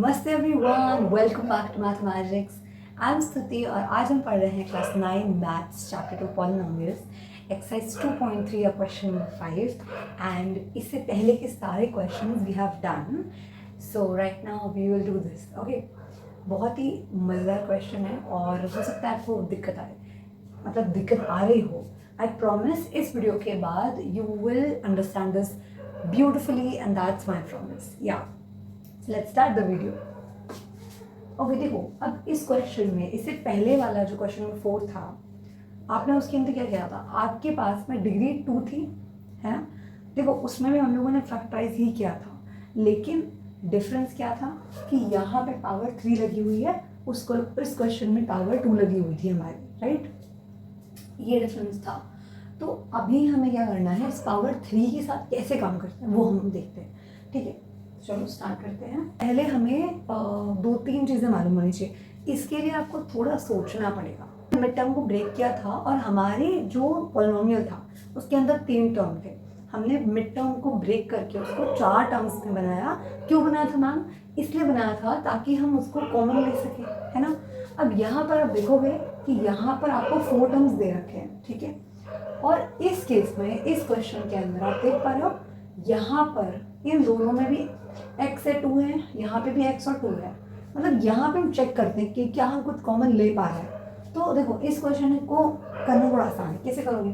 नमस्ते everyone, welcome back to mathematics. I am Stuti और आज हम पढ़ रहे हैं class 9 maths chapter 2 polynomials exercise 2.3 और क्वेश्चन नंबर 5 एंड इससे पहले के सारे questions we have done. So right now we will do this. Okay, बहुत ही मज़ेदार क्वेश्चन है और हो सकता है आपको दिक्कत आए, मतलब दिक्कत आ रही हो। आई प्रॉमिस इस वीडियो के बाद you will understand this beautifully and that's my promise. या let's start the video. Okay, देखो अब इस क्वेश्चन में, इससे पहले वाला जो क्वेश्चन नंबर 4 था, आपने उसके अंदर क्या किया था, आपके पास में डिग्री 2 थी, है ना। देखो उसमें भी हम लोगों ने फैक्टराइज ही किया था, लेकिन डिफरेंस क्या था कि यहाँ पे पावर 3 लगी हुई है, उसको इस क्वेश्चन में पावर 2 लगी हुई थी हमारी, राइट। ये डिफरेंस था। तो अभी हमें क्या करना है, इस पावर 3 के साथ कैसे काम करते हैं वो हम देखते हैं, ठीक है। चलो स्टार्ट करते हैं। पहले हमें 2-3 चीज़ें मालूम होनी चाहिए। इसके लिए आपको थोड़ा सोचना पड़ेगा। मिड टर्म को ब्रेक किया था और हमारे जो पॉलिनोमियल था उसके अंदर 3 टर्म थे। हमने मिड टर्म को ब्रेक करके उसको 4 टर्म्स में बनाया। क्यों बनाया था मैम? इसलिए बनाया था ताकि हम उसको कॉमन ले सकें, है ना। अब यहाँ पर आप देखोगे कि यहाँ पर आपको 4 टर्म्स दे रखे हैं, ठीक है। और इस केस में, इस क्वेश्चन के अंदर आप देख पा रहे हो, यहाँ पर इन दोनों में भी x से 2 है, यहाँ पे भी x और 2 है। मतलब यहाँ पे हम चेक करते हैं कि क्या हम कुछ कॉमन ले पा रहे हैं। तो देखो इस क्वेश्चन को करना थोड़ा आसान है। कैसे करोगे?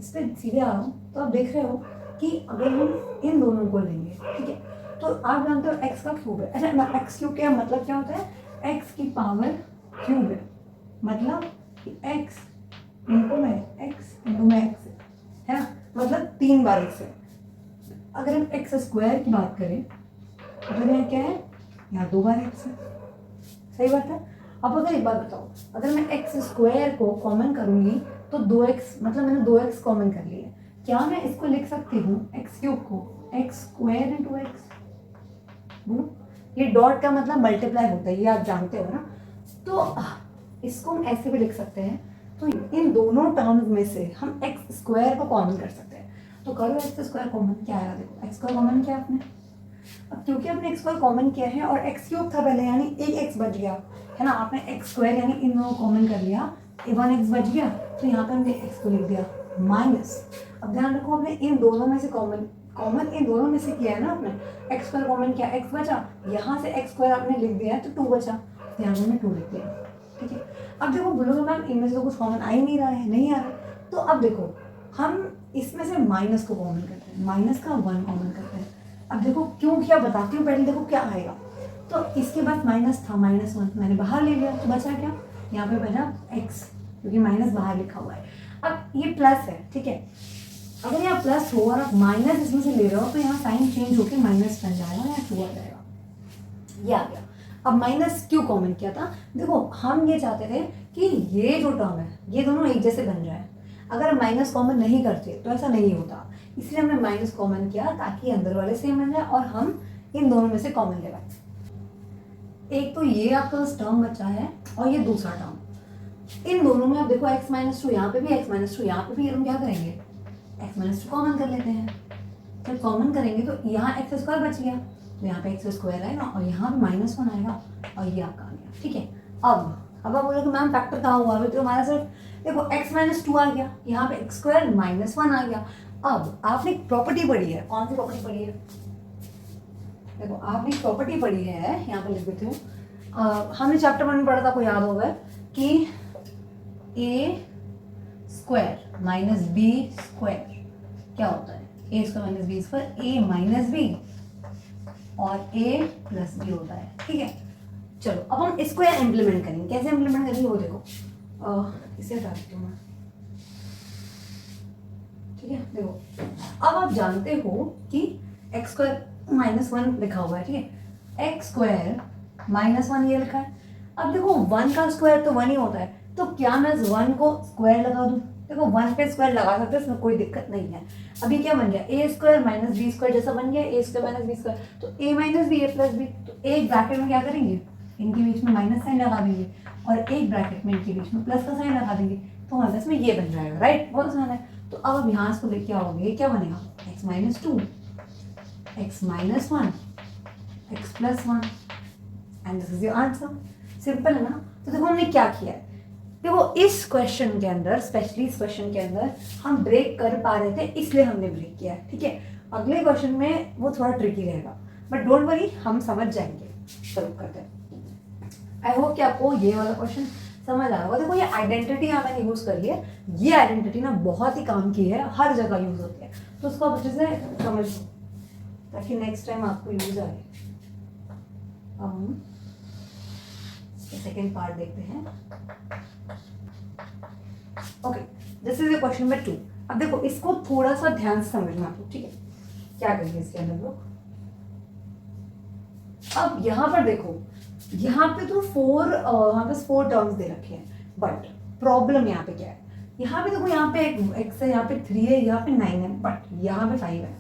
इस पर सीधे आ रहा हूँ, तो आप देख रहे हो कि अगर हम इन दोनों को लेंगे, ठीक है, तो आप जानते हो x का क्यूब है। अच्छा, x क्यूब क्या मतलब क्या होता है? x की पावर क्यूब है, मतलब x इंटू में x इंटू में x है ना, मतलब 3 बार x है। अगर हम एक्स स्क्वायर की बात करें तो यहाँ क्या है, यहाँ 2 बार x है, सही बात है। अब अगर एक बात बताओ, अगर मैं एक्स स्क्वायर को कॉमन करूंगी तो 2x, मतलब मैंने 2x कॉमन कर लिया। क्या मैं इसको लिख सकती हूँ एक्स क्यूब को एक्स स्क्वायर इंटू एक्स? ये डॉट का मतलब मल्टीप्लाई होता है, ये आप जानते हो ना। तो इसको हम ऐसे भी लिख सकते हैं। तो इन दोनों टर्म्स में से हम एक्स स्क्वायर को कॉमन कर सकते हैं। तो करो एक्स स्क्वायर कॉमन, क्या आएगा? देखो एक्स स्क्वायर कॉमन किया आपने। अब क्योंकि आपने एक्स स्क्वायर कॉमन किया है और एक्स क्यूब था पहले, यानी एक एक्स बच गया, है ना। आपने एक्स स्क्वायर यानी इन दोनों कॉमन कर लिया, 1x बच गया। तो यहाँ पे हमने एक्स को लिख दिया माइनस। अब ध्यान रखो, हमने इन दोनों में से कॉमन इन दोनों में से किया है ना, आपने एक्स स्क्वायर कॉमन किया, एक्स बचा, यहाँ से एक्स स्क्वायर आपने लिख दिया तो 2 बचा, तो यहाँ हमने 2 लिख दिया, ठीक है। अब देखो बोलोगे मैम इनमें से तो कुछ कॉमन आ ही नहीं रहा है, नहीं आ रहा। तो अब देखो हम इसमें से माइनस को कॉमन करते हैं, माइनस का 1 कॉमन करते हैं। अब देखो क्यों किया बताती हूँ, पहले देखो क्या आएगा। तो इसके बाद माइनस था, -1 मैंने बाहर ले लिया, तो बचा क्या? यहाँ पे बचा x, क्योंकि माइनस बाहर लिखा हुआ है। अब ये प्लस है, ठीक है। अगर यहाँ प्लस हो और आप माइनस इसमें से ले रहे हो तो यहाँ साइन चेंज होकर माइनस बन जाएगा या 2 आ जाएगा, ये आ गया। अब माइनस क्यों कॉमन किया था? देखो हम ये चाहते थे कि ये जो टर्म है ये दोनों एक जैसे बन जाए। अगर माइनस कॉमन नहीं करते तो ऐसा नहीं होता, इसलिए हमने माइनस कॉमन किया ताकि अंदर वाले सेम बन जाए और हम इन दोनों में से कॉमन ले पाए। एक तो ये आपका टर्म बचा है और ये दूसरा टर्म। इन दोनों में आप देखो x-2, यहाँ पे भी x-2, यहाँ पे भी हम क्या करेंगे, x-2 कॉमन कर लेते हैं। जब कॉमन करेंगे तो यहाँ एक्स स्क्वायर बच गया, तो यहाँ पे एक्स स्क्वायर आएगा और यहाँ पे -1 आएगा और ये आपका आ गया, ठीक है। अब आप बोलोगे मैम फैक्टर कहाँ हुआ? अभी तो हमारा सिर्फ देखो x-2 आ गया, यहाँ पे x स्क्वायर -1 आ गया। अब आपने एक प्रॉपर्टी पढ़ी है, कौन सी प्रॉपर्टी पढ़ी है? देखो आपने एक प्रॉपर्टी पढ़ी है, यहाँ पे लिख देती हूँ। हमने चैप्टर 1 में पढ़ा था, आपको याद होगा कि a square minus b square क्या होता है? a square minus b square, a minus b और a प्लस b होता है, ठीक है। चलो अब हम इसको यहाँ इम्प्लीमेंट करेंगे। कैसे इम्प्लीमेंट करेंगे वो देखो, इसे हटा देती हूँ मैं, ठीक है। देखो अब आप जानते हो कि एक्स स्क्वायर -1 लिखा हुआ है, ठीक है। एक्स स्क्वायर -1 ये लिखा है। अब देखो 1 का स्क्वायर तो 1 ही होता है, तो क्या मैं 1 को स्क्वायर लगा दूँ? देखो 1 पे स्क्वायर लगा सकते हैं, इसमें कोई दिक्कत नहीं है। अभी क्या बन गया, a square minus b square जैसा बन गया, a square minus b square, तो a minus b a plus b। तो एक ब्रैकेट में क्या करेंगे, इनके बीच में माइनस साइन लगा देंगे और एक ब्रैकेट में इनके बीच में प्लस का साइन लगा देंगे, तो हमारे पास में ये बन जाएगा, राइट। बहुत आसान है। तो अब आप यहाँ इसको लेके आओगे, क्या बनेगा, x-2 x-1 x + 1 and this is your answer. Simple है ना। तो देखो हमने क्या किया है, देखो इस क्वेश्चन के अंदर, स्पेशली इस क्वेश्चन के अंदर हम ब्रेक कर पा रहे थे इसलिए हमने ब्रेक किया है, ठीक है। अगले क्वेश्चन में वो थोड़ा ट्रिकी रहेगा, बट डोंट वरी, हम समझ जाएंगे। चलो करते हैं। आई होप कि आपको ये वाला क्वेश्चन समझ आ होगा। देखो ये आइडेंटिटी यहाँ मैंने यूज़ कर लिया, ये आइडेंटिटी ना बहुत ही काम की है, हर जगह यूज़ होती है, तो उसको आप अच्छे से समझ लो ताकि नेक्स्ट टाइम आपको यूज आए। हम सेकेंड पार्ट देखते हैं। Okay, this is question number 2। अब देखो इसको थोड़ा सा ध्यान से समझना आपको, ठीक है। क्या करेंगे इसके अंदर लोग, अब यहाँ पर देखो, यहाँ पे तो यहाँ पे 4 टर्म्स दे रखे हैं, बट प्रॉब्लम यहाँ पे क्या है, यहाँ पे देखो, यहाँ पे एक्स है, यहाँ पे 3 है, यहाँ पे 9 है, बट यहाँ पे 5 है।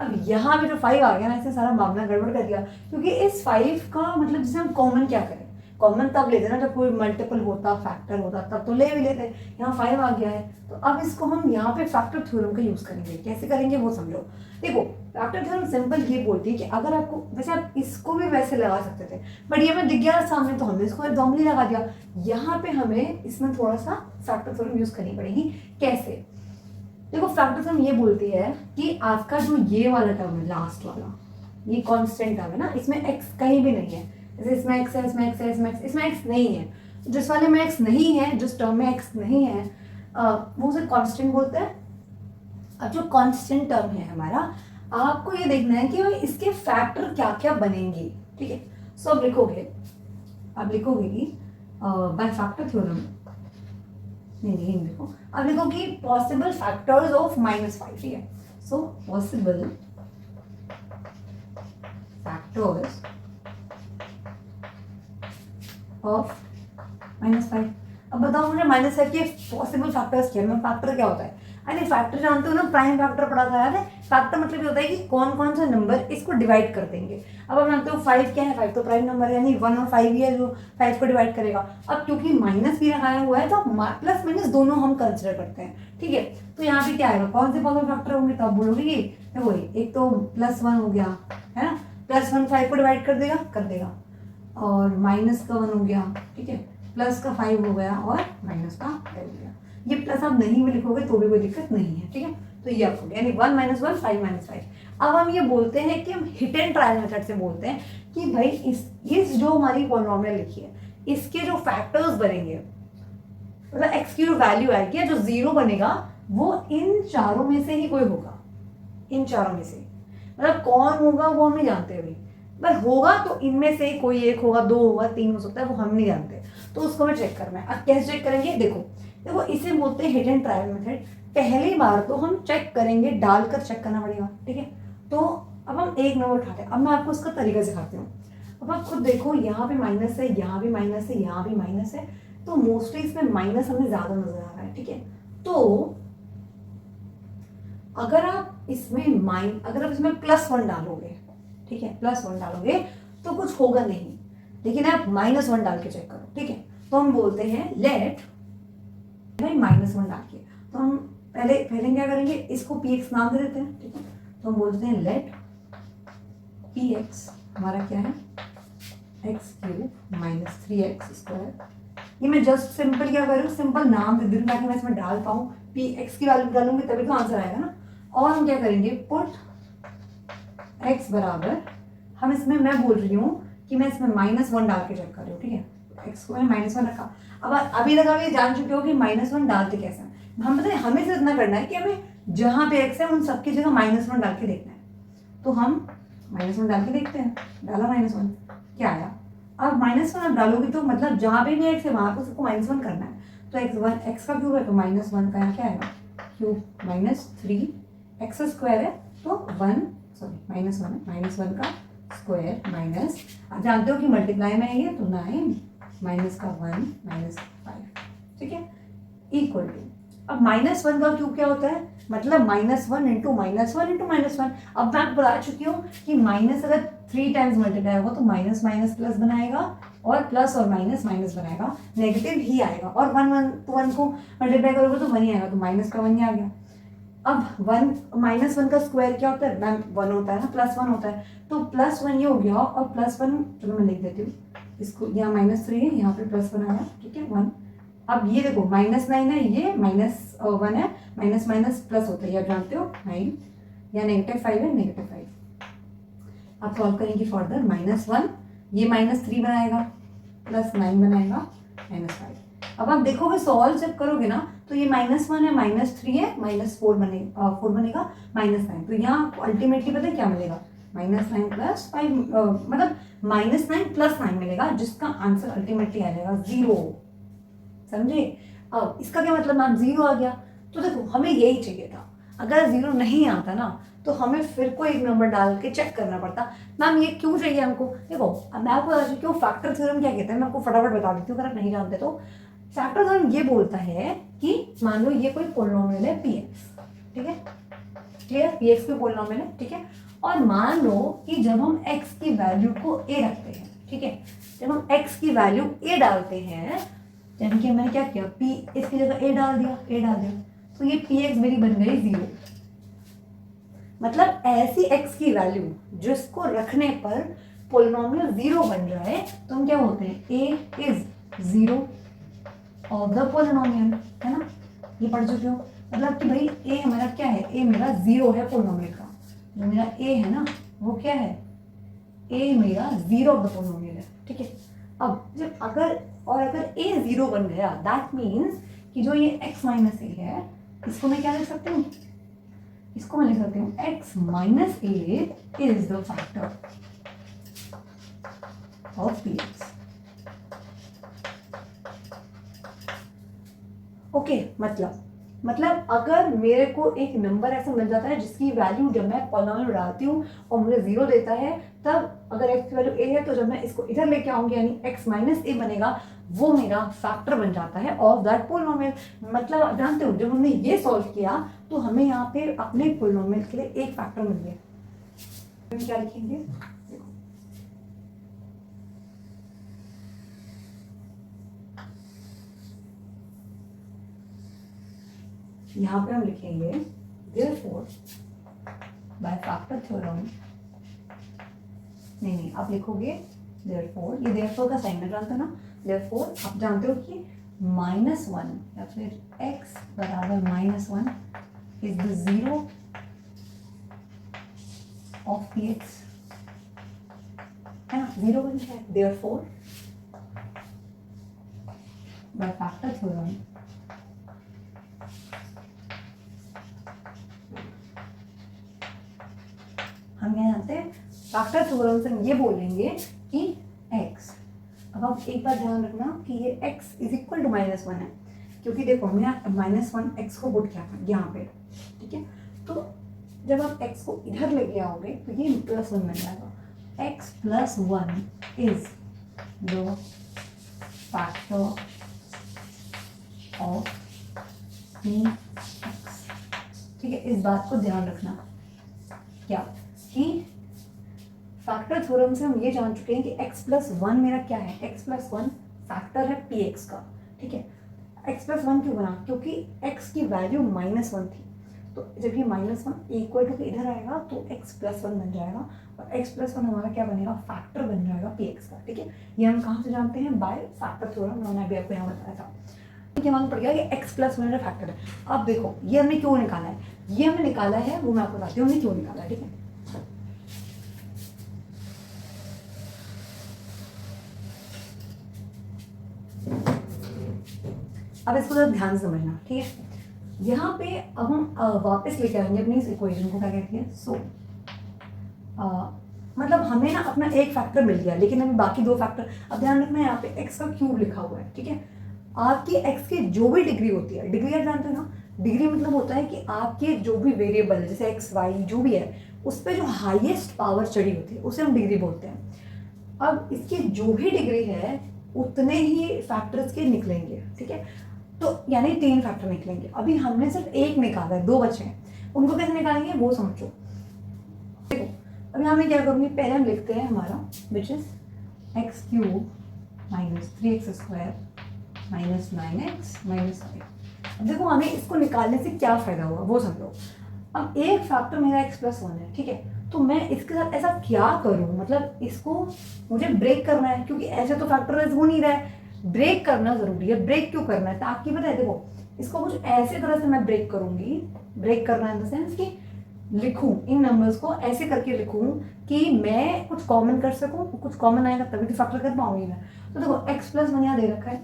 अब यहाँ पे जो 5 आ गया ना, इसने सारा मामला गड़बड़ कर दिया, क्योंकि इस 5 का मतलब जैसे हम कॉमन क्या करें, कॉमन तब लेते ना जब कोई मल्टीपल होता, फैक्टर होता, तब तो ले भी लेते। यहाँ 5 आ गया है, तो अब इसको हम यहाँ पे फैक्टर थ्योरम का यूज करेंगे। कैसे करेंगे वो समझो। देखो फैक्टर थ्योरम सिंपल ये बोलती है कि अगर आपको, वैसे आप इसको भी वैसे लगा सकते थे, बट ये मैं दिख गया सामने तो हमने इसको नॉर्मली लगा दिया। यहाँ पे हमें इसमें थोड़ा सा फैक्टर थ्योरम यूज करनी पड़ेगी। कैसे, देखो फैक्टर थ्योरम ये बोलती है कि आपका जो ये वाला टर्म है, लास्ट वाला, ये कांस्टेंट टर्म है ना, इसमें x कहीं भी नहीं है। जैसे इसमें x है, इसमें x है, इसमें x नहीं है। जिस वाले में x नहीं है, जिस टर्म में x नहीं है, वो उसे कांस्टेंट बोलते हैं। अब जो कांस्टेंट टर्म है हमारा, आपको ये देखना है कि इसके फैक्टर क्या क्या बनेंगे, ठीक है। सो अब लिखोगे, कि बाय फैक्टर थ्योरम, नहीं देखो, अब लिखो कि पॉसिबल फैक्टर्स ऑफ -5, ठीक है। So possible factors of -5। अब बताओ मुझे -5 के पॉसिबल फैक्टर्स क्या है। फैक्टर क्या होता है, अरे फैक्टर जानते हो ना, प्राइम फैक्टर पढ़ा था याद है। फैक्टर मतलब ये होता है कि कौन कौन सा नंबर इसको डिवाइड कर देंगे। अब आप जानते हो 5 क्या है, 5 तो प्राइम नंबर है, यानी 1 और 5 ही है जो 5 को डिवाइड करेगा। अब क्योंकि माइनस भी लगाया हुआ है तो प्लस माइनस दोनों हम कंसिडर करते हैं, ठीक है। तो यहाँ पे क्या आएगा, कौन से पॉसिबल फैक्टर होंगे, तो आप बोलोगे कि वही, एक तो +1 हो गया है ना, +1 5 को डिवाइड कर देगा, और माइनस का 1 हो गया, ठीक है, प्लस का 5 हो गया, और माइनस का 5 हो गया। ये प्लस आप नहीं भी लिखोगे तो भी कोई दिक्कत नहीं है, ठीक है। तो ये आपको यानी 1 - 1 5 - 5। अब हम ये बोलते हैं कि हम हिट एंड ट्रायल मेथड से बोलते हैं कि भाई इस जो हमारी पॉलिनोमियल लिखी है, इसके जो फैक्टर्स बनेंगे, मतलब एक्स की जो वैल्यू आएगी, जो 0 बनेगा, वो इन चारों में से ही कोई होगा। इन चारों में से मतलब कौन होगा वो हम नहीं जानते अभी, पर होगा तो इनमें से कोई एक होगा, 2 होगा, 3 हो सकता है, वो हम नहीं जानते। तो उसको हमें चेक करना है। अब कैसे चेक करेंगे, देखो इसे बोलते हैं हिट एंड ट्रायल मेथड। पहली बार तो हम चेक करेंगे, डालकर चेक करना पड़ेगा, ठीक है। तो अब हम एक नंबर उठाते हैं। अब मैं आपको उसका तरीका सिखाती हूँ। अब आप खुद देखो, यहाँ पे माइनस है, यहाँ भी माइनस है, यहाँ भी माइनस है, तो मोस्टली इसमें माइनस हमें ज्यादा नजर आ रहा है, ठीक है। तो अगर आप इसमें +1 डालोगे, ठीक है, +1 डालोगे तो कुछ होगा नहीं, लेकिन आप -1 डाल के चेक करो, ठीक है। तो हम बोलते हैं लेट भाई -1 डाल के, तो हम पहले क्या करेंगे, इसको px नाम दे देते हैं, ठीक है। तो हम बोलते हैं लेट px हमारा क्या है, x³ - 3x²। ये मैं जस्ट सिंपल क्या कर रही हूँ, सिंपल नाम दे दूँ ताकि मैं इसमें डाल पाऊँ। px की वैल्यू डालूंगी तभी तो आंसर आएगा ना। और हम क्या करेंगे, पुट x बराबर, हम इसमें, मैं बोल रही हूँ कि मैं इसमें -1 डाल के चेक कर रही हूँ, ठीक है। x को मैंने -1 रखा। अब अभी तक आप ये जान चुके हो कि -1 डालते कैसे। हम पता है, हमें सिर्फ इतना करना है कि हमें जहाँ पे x है उन सबकी जगह -1 डाल के देखना है। तो हम -1 डाल के देखते हैं, डाला -1, क्या आया। अब -1 आप डालोगे तो मतलब जहाँ पे भी x है वहाँ पे सबको -1 करना है। तो x का क्यूब है तो -1 का क्या आएगा, क्यूब -3x² है तो -1 का स्क्वायर माइनस, आप जानते हो कि मल्टीप्लाई में है ये, तो 9 -1 -5, ठीक है, इक्वल टू। अब -1 का क्यूब क्या होता है, मतलब -1 × -1 × -1। अब मैं आपको बता चुकी हूँ कि माइनस अगर 3 टाइम्स मल्टीप्लाई होगा तो माइनस माइनस प्लस बनाएगा, और प्लस और माइनस माइनस बनाएगा, नेगेटिव ही आएगा। और 1 को मल्टीप्लाई करोगे तो 1 ही आएगा, तो माइनस का 1 ही आ गया। अब -1 का स्क्वायर क्या होता है, 1 होता है ना, +1 होता है, तो +1 ये हो गया, और +1 चलो मैं लिख देती हूँ, इसको यहाँ -3 है, यहाँ पे +1 आया, ठीक है 1। अब ये देखो -9 है, ये -1 है, माइनस माइनस प्लस होता है, ये आप जानते हो 9, या -5 है, -5। आप सॉल्व करेंगे फर्दर, -1 ये -3 बनाएगा, +9 बनाएगा, -5। अब आप देखोगे सॉल्व जब करोगे ना तो ये -1 है, -3 है, -4 बनेगा, 4 बनेगा, -9। तो यहाँ अल्टीमेटली पता है क्या मिलेगा, -9 + 5, मतलब -9 + 9 मिलेगा, जिसका आंसर अल्टीमेटली आ जाएगा 0। समझे? अब इसका क्या मतलब मैम 0 आ गया, तो देखो हमें यही चाहिए था। अगर 0 नहीं आता ना तो हमें फिर को एक नंबर डाल के चेक करना पड़ता। मैम ये क्यों चाहिए हमको? देखो मैं आपको बता चुकी हूँ फैक्टर थ्योरम क्या कहता है, मैं आपको फटाफट बता देती हूँ अगर आप नहीं जानते तो। फैक्टर थ्योरम ये बोलता है कि मान लो ये कोई पोलिनोमियल है px, ठीक है, क्लियर, px कोई पोलिनोमियल है, ठीक है, और मान लो कि जब हम x की वैल्यू को a रखते हैं, ठीक है, जब हम x की वैल्यू a डालते हैं, यानी कि मैंने क्या किया, p इसकी जगह a डाल दिया, तो ये px मेरी बन गई 0। मतलब ऐसी x की वैल्यू जिसको रखने पर पोलिनोमियल 0 बन जाए तो हम क्या बोलते हैं, a is 0 of the polynomial, है ना, ये पढ़ चुके हो। मतलब कि भाई a हमारा क्या है, a मेरा 0 है पोलिनोमियल का, जो मेरा a है ना वो क्या है, a मेरा 0 ऑफ द पोलिनोमियल है, ठीक है। अब जब अगर a 0 बन गया, दैट मीन्स कि जो ये x माइनस a है, इसको मैं क्या लिख सकती हूँ, इसको मैं लिख सकती हूँ x minus a is the factor of px। Okay, मतलब अगर मेरे को एक नंबर ऐसा मिल जाता है जिसकी वैल्यू जब मैं पोलिनोमियल डालती हूँ और मुझे 0 देता है, तब अगर x की वैल्यू a है तो जब मैं इसको इधर लेके आऊंगी यानी x माइनस a बनेगा, वो मेरा फैक्टर बन जाता है ऑफ दैट पोलिनोमियल। मतलब जानते हो जब हमने ये सॉल्व किया तो हमें यहाँ पे अपने पोलिनोमियल के लिए एक फैक्टर मिल गया। क्या लिखेंगे, यहाँ पे हम लिखेंगे therefore by factor theorem, नहीं आप लिखोगे therefore, ये therefore का साइन है जानते हो ना, therefore आप जानते हो कि -1 या फिर x बराबर -1 इज द 0 ऑफ px, है ना, 0 बन जाए। therefore by factor theorem हम क्या जानते हैं, फैक्टर थ्योरम से हम ये बोलेंगे कि x, अब आप एक बार ध्यान रखना कि ये x इज इक्वल टू -1 है, क्योंकि देखो हमने -1 x को पुट किया था यहाँ पे, ठीक है, तो जब आप x को इधर लेके आओगे तो ये +1 बन जाएगा, x + 1 is the factor of px, ठीक है। इस बात को ध्यान रखना क्या कि फैक्टर थ्योरम से हम ये जान चुके हैं कि x + 1 मेरा क्या है, x + 1 फैक्टर है px का, ठीक है। x + 1 क्यों बना, क्योंकि x की वैल्यू -1 थी, तो जब ये -1 इक्वल टू इधर आएगा तो x + 1 बन जाएगा, और x + 1 हमारा क्या बनेगा, फैक्टर बन जाएगा px का, ठीक है। ये हम कहाँ से जानते हैं, बाय फैक्टर थ्योरम, मैंने अभी आपको यहाँ बताया था। ठीक है, मालूम पड़ गया कि x + 1 फैक्टर है। अब देखो ये हमने क्यों निकाला है, ये हमने निकाला है वो मैं आपको बताती हूँ हमने क्यों निकाला है, ठीक है। अब इसको जरा ध्यान से समझना, ठीक है। यहाँ पे अब हम वापस लेके आएंगे अपनी इस इक्वेशन को, क्या कहती है, सो मतलब हमें ना अपना एक फैक्टर मिल गया, लेकिन हमें बाकी 2 फैक्टर, अब ध्यान रखना है यहाँ पे x का क्यूब लिखा हुआ है, ठीक है। आपकी x की जो भी डिग्री होती है, डिग्री आप जानते हो ना, डिग्री मतलब होता है कि आपके जो भी वेरिएबल जैसे x y जो भी है उस पर जो हाईएस्ट पावर चढ़ी होती है उसे हम डिग्री बोलते हैं। अब इसकी जो भी डिग्री है उतने ही फैक्टर्स के निकलेंगे, ठीक है, तो यानी 3 फैक्टर निकलेंगे। अभी हमने सिर्फ एक निकाला है, 2 बचे हैं, उनको कैसे निकालेंगे वो समझो। देखो अभी हमें क्या करूँगी, पहले हम लिखते हैं हमारा which is x³ - 3x² - 9x - 5। अब देखो हमें इसको निकालने से क्या फायदा हुआ वो समझो। अब एक फैक्टर मेरा x + 1 है, ठीक है, तो मैं इसके साथ ऐसा क्या करूं, मतलब इसको मुझे ब्रेक करना है, क्योंकि ऐसे तो फैक्टराइज हो नहीं रहा है, ब्रेक करना जरूरी है। ब्रेक क्यों करना है, ताकि पता है देखो इसको कुछ ऐसे तरह से मैं ब्रेक करूंगी, ब्रेक करना इन द सेंस कि लिखूं, इन नंबर्स को ऐसे करके लिखूं कि मैं कुछ कॉमन कर सकूं, कुछ कॉमन आएगा तभी तो फैक्टर कर पाऊंगी मैं। तो देखो x प्लस 1 यहाँ दे रखा है,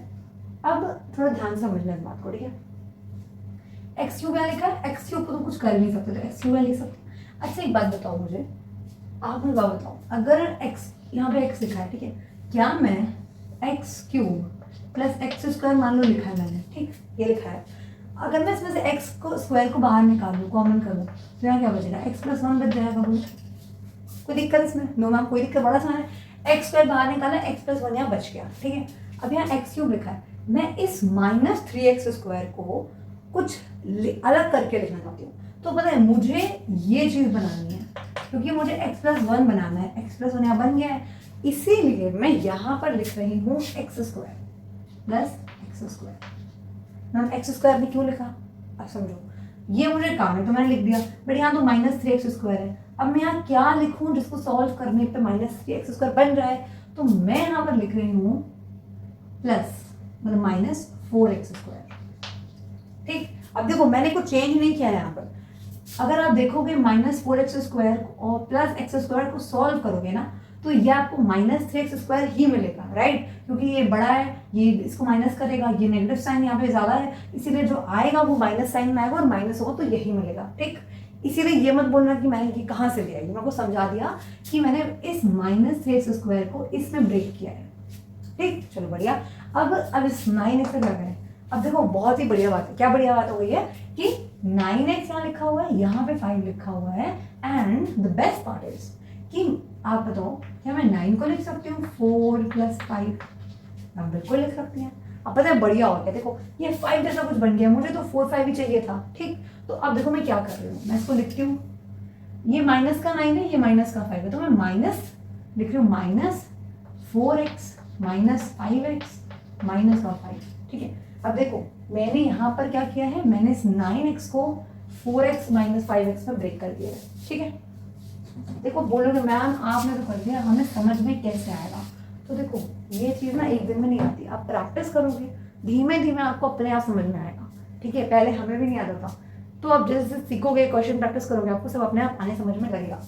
अब थोड़ा ध्यान से समझना इस बात को, ठीक है। एक्स क्यूब यहाँ लिखा है, एक्स क्यूब को तो कुछ कर नहीं सकते, तो एक्स क्यूब यहाँ लिख सकते। अच्छा एक बात बताओ मुझे, आप मुझे बात बताओ, अगर एक्स यहाँ पे एक्स लिखा है, ठीक है, क्या मैं x cube plus x square मान लो लिखा है मैंने, ठीक, ये लिखा है, अगर मैं इसमें से एक्स को स्क्वायर को बाहर निकालूँ, कॉमन करूँ, तो यहाँ क्या बचेगा, एक्स प्लस 1 बच जाएगा। बोलो कोई दिक्कत इसमें? नो मैम कोई दिक्कत, बड़ा आसान है। एक्स स्क्वायर बाहर निकाला, एक्स प्लस 1 यहाँ बच गया, ठीक है। अब यहाँ एक्स क्यूब लिखा है, मैं इस माइनस 3x स्क्वायर को कुछ अलग करके लिखना चाहती हूँ। तो पता है मुझे ये चीज़ बनानी है, क्योंकि मुझे x प्लस 1 बनाना है, x प्लस 1 यहाँ बन गया है, इसीलिए मैं यहाँ पर लिख रही हूँ x square plus x square. Ma'am x square भी क्यों लिखा, अब समझो, ये मुझे काम है तो मैंने लिख दिया, बट यहाँ तो माइनस 3x स्क्वायर है। अब मैं यहाँ क्या लिखूँ जिसको सॉल्व करने पे माइनस 3x स्क्वायर बन रहा है, तो मैं यहाँ पर लिख रही हूँ प्लस, मतलब माइनस 4x स्क्वायर, ठीक। अब देखो मैंने कुछ चेंज नहीं किया है यहाँ पर, अगर आप देखोगे माइनस 4x स्क्वायर और प्लस एक्स स्क्वायर को सॉल्व करोगे ना, तो ये आपको माइनस 3x स्क्वायर ही मिलेगा, राइट, क्योंकि ये बड़ा है, ये इसको माइनस करेगा, ये नेगेटिव साइन यहाँ पे ज्यादा है, इसीलिए जो आएगा वो माइनस साइन में आएगा और माइनस होगा तो यही मिलेगा, ठीक। इसीलिए ये मत बोलना कि मैंने ये कहाँ से लिया है, मैं आपको समझा दिया कि मैंने इस माइनस 3x स्क्वायर को इसमें ब्रेक किया है, ठीक। चलो बढ़िया। अब इस 9x से क्या करें, अब देखो बहुत ही बढ़िया बात है, क्या बढ़िया बात हो गई है कि 9x यहाँ लिखा हुआ है, यहाँ पे 5 लिखा हुआ है, and the best part is कि आप बताओ क्या मैं 9 को लिख सकती हूँ 4 प्लस 5, मैं बिल्कुल लिख सकती हैं। अब पता है बढ़िया हो गया, देखो ये 5 जैसा कुछ बन गया, मुझे तो 4 5 ही चाहिए था, ठीक। तो अब देखो मैं क्या कर रही हूँ, मैं इसको लिखती हूँ, ये माइनस का 9 है, ये माइनस का 5 है, तो मैं माइनस लिख रही हूँ, minus 4x minus 5x minus का 5, ठीक है। अब देखो मैंने यहाँ पर क्या किया है, मैंने इस 9x को 4x माइनस 5x में ब्रेक कर दिया है, ठीक है। देखो बोलोगे मैम आपने तो कर दिया, हमें समझ में कैसे आएगा, तो देखो ये चीज़ ना एक दिन में नहीं आती, आप प्रैक्टिस करोगे धीमे धीमे आपको अपने आप समझ में आएगा, ठीक है। पहले हमें भी नहीं आता था, तो अब जैसे जैसे सीखोगे, क्वेश्चन प्रैक्टिस करोगे, आपको सब अपने आप आने समझ में लगेगा।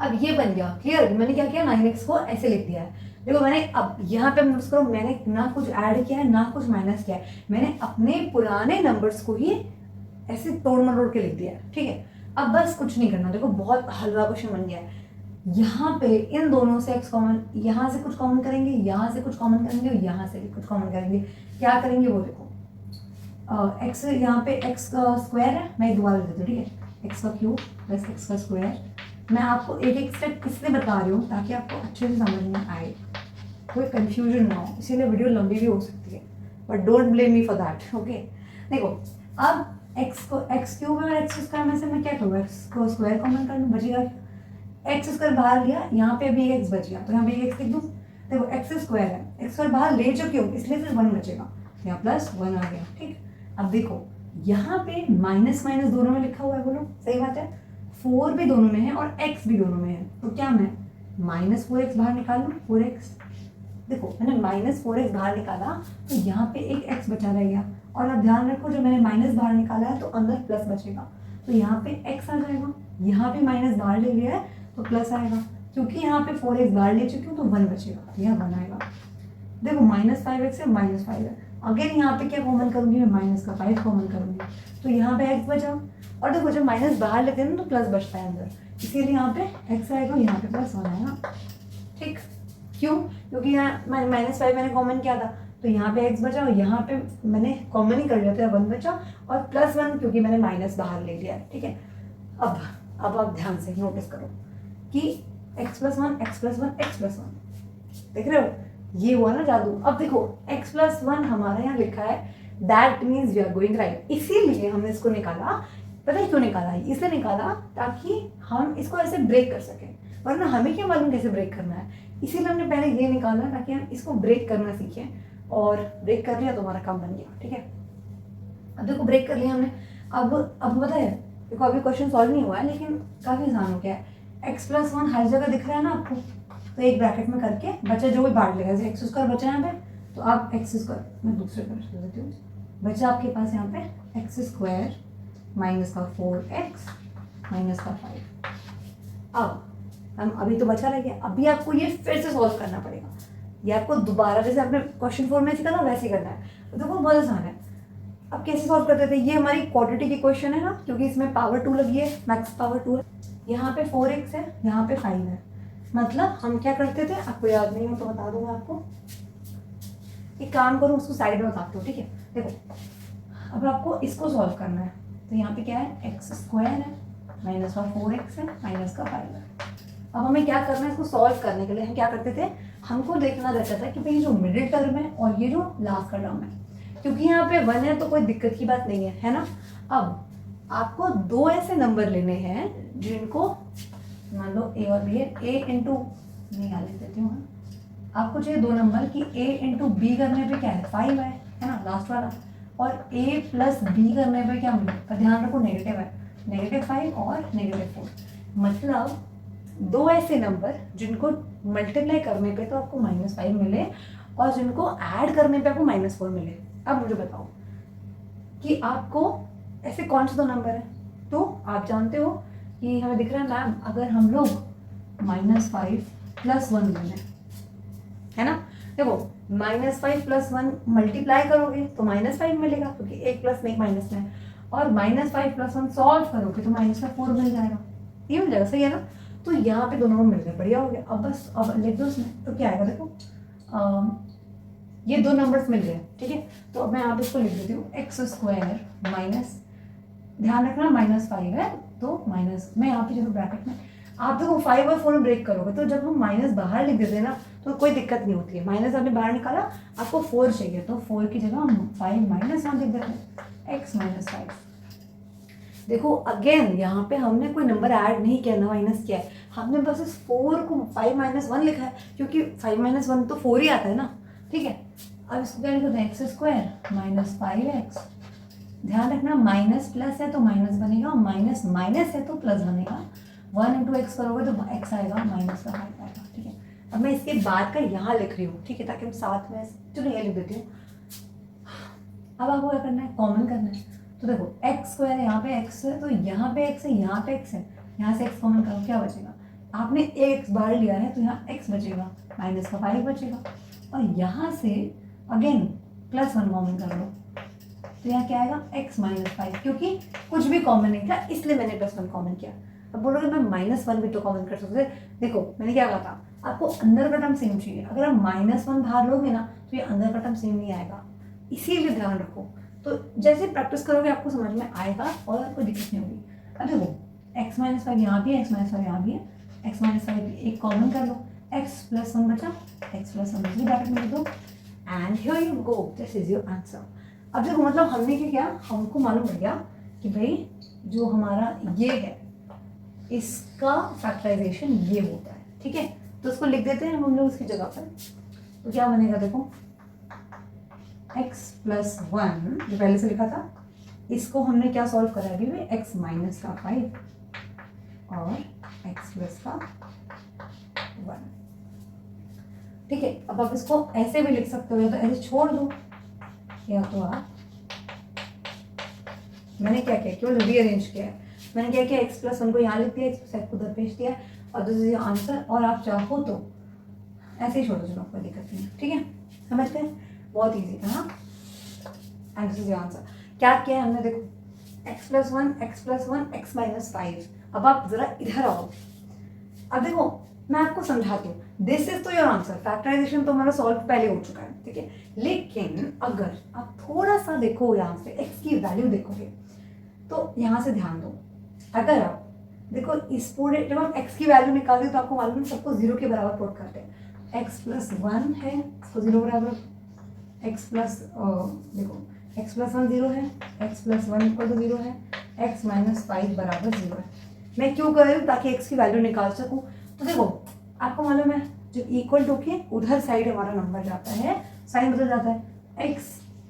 अब ये बन गया क्लियर, मैंने क्या किया, 9x को ऐसे लिख दिया है। देखो मैंने अब यहाँ पे नोट्स करो, मैंने ना कुछ ऐड किया है ना कुछ माइनस किया है, मैंने अपने पुराने नंबर्स को ही ऐसे तोड़ मरोड़ के लिख दिया है, ठीक है। अब बस कुछ नहीं करना, देखो बहुत हलवा क्वेश्चन बन गया है। यहाँ पे इन दोनों से x कॉमन, यहाँ से कुछ कॉमन करेंगे, यहाँ से कुछ कॉमन करेंगे और यहाँ से भी कुछ कॉमन करेंगे, क्या करेंगे वो देखो, x यहाँ पे x का स्क्वायर है, मैं दोबारा लिख देती हूँ, ठीक है, x का क्यूब प्लस x का स्क्वायर। मैं आपको एक एक स्टेप इसलिए बता रही हूँ ताकि आपको अच्छे से समझ में आए, कोई कंफ्यूजन ना हो, इसीलिए वीडियो लंबी भी हो सकती है, but don't blame me for that, okay. देखो अब x क्यूब है और x स्क्वायर में से मैं क्या करूँ, x को स्क्वायर कॉमन कर लूँ, बचेगा x स्क्वायर बाहर लिया, यहाँ पे भी x बच गया, तो यहाँ पे x लिख दूँ। देखो x स्क्वायर है, x स्क्वायर बाहर ले चुकी हूँ इसलिए सिर्फ 1 बचेगा, यहाँ प्लस 1 आ गया, ठीक। अब देखो यहाँ पे माइनस माइनस दोनों में लिखा हुआ है, बोलो सही बात है, 4 भी दोनों में है और x भी दोनों में है, तो क्या मैं माइनस 4x बाहर निकाल लूँ, 4x। देखो मैंने माइनस 4x बाहर निकाला तो यहाँ पे एक x बचा रह गया, और अब ध्यान रखो जब मैंने माइनस बाहर निकाला है तो अंदर प्लस बचेगा, तो यहाँ पे x आ जाएगा, यहाँ पे माइनस बाहर ले लिया है तो प्लस आएगा, क्योंकि यहाँ पे 4x बाहर ले चुकी हूँ तो 1 बचेगा, यह 1 आएगा। देखो माइनस 5x है, माइनस 5 है, अगेन यहाँ पे क्या कॉमन करूँगी, मैं माइनस का 5 कॉमन करूँगी, तो यहाँ पे x बचा, और देखो जब माइनस बाहर लेते हैं ना तो प्लस बचता है अंदर, इसीलिए यहाँ पे x आएगा, यहाँ पे प्लस 1 आएगा, ठीक। क्यों, क्योंकि यहाँ माइनस 5 मैंने कॉमन किया था, तो यहाँ पे x बचा और यहाँ पे मैंने कॉमन ही कर लिया था, 1 बचा, और प्लस 1 क्योंकि मैंने माइनस बाहर ले लिया है, ठीक है। अब आप ध्यान से नोटिस करो कि x plus 1 x plus 1 x plus 1, देख रहे हो, ये हुआ ना जादू। अब देखो x प्लस 1 हमारा यहाँ लिखा है, that means we are going right, इसीलिए हमने इसको निकाला। पता है क्यों निकाला है, इसलिए निकाला ताकि हम इसको ऐसे ब्रेक कर सकें, वरना हमें क्या मालूम कैसे ब्रेक करना है, इसीलिए हमने पहले ये निकाला ताकि हम इसको ब्रेक करना सीखें, और ब्रेक कर लिया तो हमारा काम बन गया, ठीक है। अब देखो ब्रेक कर लिया हमने, अब पता है देखो अभी क्वेश्चन सॉल्व नहीं हुआ है लेकिन काफ़ी आसान हो गया है। एक्स प्लस वन हर जगह दिख रहा है ना आपको, तो एक ब्रैकेट में करके बचा जो भी बांट लेगा, जैसे एक्स स्क्वायर बचा यहाँ पे, तो आप एक्स स्क्वायर, मैं दूसरे पर कर देती हूँ, बचा आपके पास यहाँ पे एक्स स्क्वायर माइनस का 4x माइनस का 5। अब हम अभी तो बचा रह गया, अभी आपको ये फिर से सॉल्व करना पड़ेगा, ये आपको दोबारा जैसे आपने क्वेश्चन 4 में सीखा था वैसे ही करना है। तो देखो बहुत आसान है। अब कैसे सॉल्व करते थे, ये हमारी क्वाड्रेटिक की क्वेश्चन है ना, क्योंकि इसमें पावर 2 लगी है, मैक्स पावर 2 है, यहाँ पे 4x है, यहाँ पे 5 है, मतलब हम क्या करते थे, आपको याद नहीं हो तो बता दूंगा आपको, एक काम करूँ उसको साइड में बताती हूँ, ठीक है। देखो अब आपको इसको सॉल्व करना है, तो यहाँ पे क्या है, एक्स स्क्वायर है माइनस का 4x है माइनस का 5 है। अब हमें क्या करना है, इसको सॉल्व करने के लिए हम क्या करते थे, हमको देखना रहता था कि भाई जो मिडिल टर्म है और ये जो लास्ट का टर्म है, क्योंकि यहाँ पे 1 है तो कोई दिक्कत की बात नहीं है ना। अब आपको दो ऐसे नंबर लेने हैं जिनको मान लो ए और बी है, ए इंटू निकाल देती हूँ, आपको चाहिए दो नंबर कि a इंटू बी करने पे क्या है 5 है ना लास्ट वाला, और a प्लस बी करने पे क्या मिले, पर ध्यान रखो नेगेटिव है, -5 और -4, मतलब दो ऐसे नंबर जिनको मल्टीप्लाई करने पे तो आपको -5 मिले और जिनको ऐड करने पे आपको -4 मिले। अब मुझे बताओ कि आपको ऐसे कौन से दो नंबर है, तो आप जानते हो कि हमें दिख रहा है मैम, अगर हम लोग -5 + 1 लें, है ना, देखो -5 + 1 मल्टीप्लाई करोगे तो -5 मिलेगा, क्योंकि एक प्लस में एक माइनस में है, और -5 + 1 सॉल्व करोगे तो -4 मिल जाएगा, ये मिल जाएगा, सही है ना। तो यहाँ पे दोनों मिल गए, बढ़िया हो गया। अब बस अब लिख दो इसमें, तो क्या आएगा देखो, ये दो नंबर्स मिल गए, ठीक है। तो अब मैं यहाँ पे इसको लिख देती हूँ, एक्स स्क्वायर माइनस, ध्यान रखना -5 है तो माइनस, मैं यहाँ पे जो ब्रैकेट में, आप देखो 5 और 4 में ब्रेक करोगे तो जब हम माइनस बाहर लिख देते हैं ना तो कोई दिक्कत नहीं होती है, माइनस आपने बाहर निकाला, आपको 4 चाहिए तो 4 की जगह हम 5 - 1 लिख देते हैं, x - 5। देखो अगेन यहाँ पे हमने कोई नंबर ऐड नहीं किया ना माइनस किया है, हमने बस इस 4 को 5 - 1 लिखा है, क्योंकि 5 - 1 तो 4 ही आता है ना, ठीक है। अब इसको क्या लिखते हैं, एक्स स्क्वायर -5x, ध्यान रखना माइनस प्लस है तो माइनस बनेगा, माइनस माइनस है तो प्लस बनेगा, 1 × x करोगे तो x आएगा, -5 आएगा, ठीक है। अब मैं इसके बाद का यहाँ लिख रही हूँ, ठीक है, ताकि हम साथ में, चलो ये लिख देती हूँ। अब आपको क्या करना है, कॉमन करना है, तो देखो एक्स स्क्वायर है, यहाँ पे x है तो यहाँ पे x है, यहाँ पे x है, यहाँ से x कॉमन करो, क्या बचेगा, आपने x बार लिया है तो यहाँ x बचेगा, -5 बचेगा, और यहाँ से अगेन +1 कॉमन कर लो, तो यहाँ क्या आएगा, x - 5, क्योंकि कुछ भी कॉमन नहीं था इसलिए मैंने +1 कॉमन किया। अब बोलोगे मैं -1 भी तो कॉमन कर सकते, देखो मैंने क्या कहा था, आपको अंदर का टर्म सेम चाहिए, अगर आप -1 बाहर लोगे ना तो ये अंदर का टर्म सेम नहीं आएगा, इसीलिए ध्यान रखो। तो जैसे प्रैक्टिस करोगे आपको समझ में आएगा और कोई दिक्कत नहीं होगी। अब देखो x - 5 यहाँ भी है, x - 5 यहाँ भी है, x - 5 एक कॉमन कर लो, x + 1 बचा, x + 1 दूसरी ब्रैकेट में लिख दो, and here you go, this is your answer. अब देखो मतलब हमने क्या किया, हमको मालूम पड़ गया कि भाई जो हमारा ये है इसका फैक्टराइजेशन ये होता है, ठीक है। तो उसको लिख देते हैं हम लोग उसकी जगह पर, तो क्या बनेगा देखो, x + 1 जो पहले से लिखा था, इसको हमने क्या सॉल्व करा अभी में, x - 5 और x + 1, ठीक है। अब आप इसको ऐसे भी लिख सकते हो, या तो ऐसे छोड़ दो, या तो आप, मैंने क्या किया, केवल रीअरेंज किया है, मैंने क्या किया, x + 1 को यहाँ लिख दिया, x + 1 को उधर पेश दिया, और दिस इज आंसर, और आप चाहो तो ऐसे ही छोड़ो, चलो कोई दिक्कत नहीं, ठीक है, समझते हैं, बहुत ईजी था ना, एंड दिस इज आंसर। क्या किया है हमने, देखो x + 1 x + 1 x - 5। अब आप जरा इधर आओ, अब देखो मैं आपको समझाती हूँ, दिस इज तो योर आंसर, फैक्टराइजेशन तो हमारा सॉल्व पहले हो चुका है, ठीक है। लेकिन अगर आप थोड़ा सा देखो यहाँ से x की वैल्यू देखोगे, तो यहाँ से ध्यान दो, अगर आप देखो इस पूरे, जब आप x की वैल्यू निकालते हो तो आपको मालूम है सबको 0 के बराबर पुट करते हैं, x + 1 है इसको 0 बराबर, x प्लस देखो x + 1 0 है, x + 1 = 0 है, x - 5 = 0 है। मैं क्यों कर रही हूँ, ताकि x की वैल्यू निकाल सकूँ। तो देखो आपको मालूम है जो इक्वल टू के उधर साइड हमारा नंबर जाता है, साइन बदल जाता है, x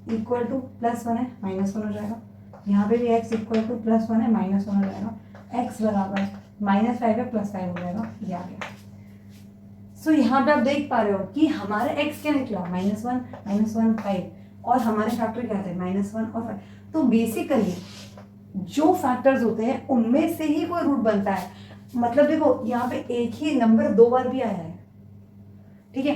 = +1 है -1 हो जाएगा, यहाँ पे भी x = +1 है -1 हो जाएगा, x = -5 है +5 हो जाएगा, ये आ गया। सो यहाँ पे आप देख पा रहे हो कि हमारा x क्या निकला, -1 5, और हमारे फैक्टर क्या थे, -1 और 5। तो बेसिकली जो फैक्टर्स होते हैं उनमें से ही कोई रूट बनता है। मतलब देखो यहाँ पे एक ही नंबर 2 बार भी आया है, ठीक है।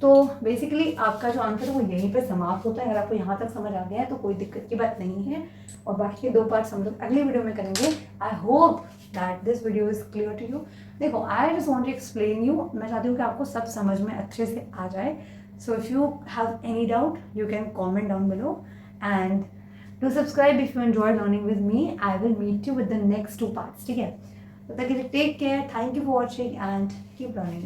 तो बेसिकली आपका जो आंसर है वो यहीं पे समाप्त होता है। अगर आपको यहाँ तक समझ आ गया है तो कोई दिक्कत की बात नहीं है, और बाकी के 2 पार्ट्स हम लोग अगली वीडियो में करेंगे। I hope that this video is clear to you. देखो, I just want to explain you, मैं चाहती हूँ कि आपको सब समझ में अच्छे से आ जाए। So if you have any doubt you can comment down below, and do subscribe if you enjoyed learning with me. I will meet you with the next 2 parts, ठीक है। तब तक के लिए take care, thank you for watching and keep learning.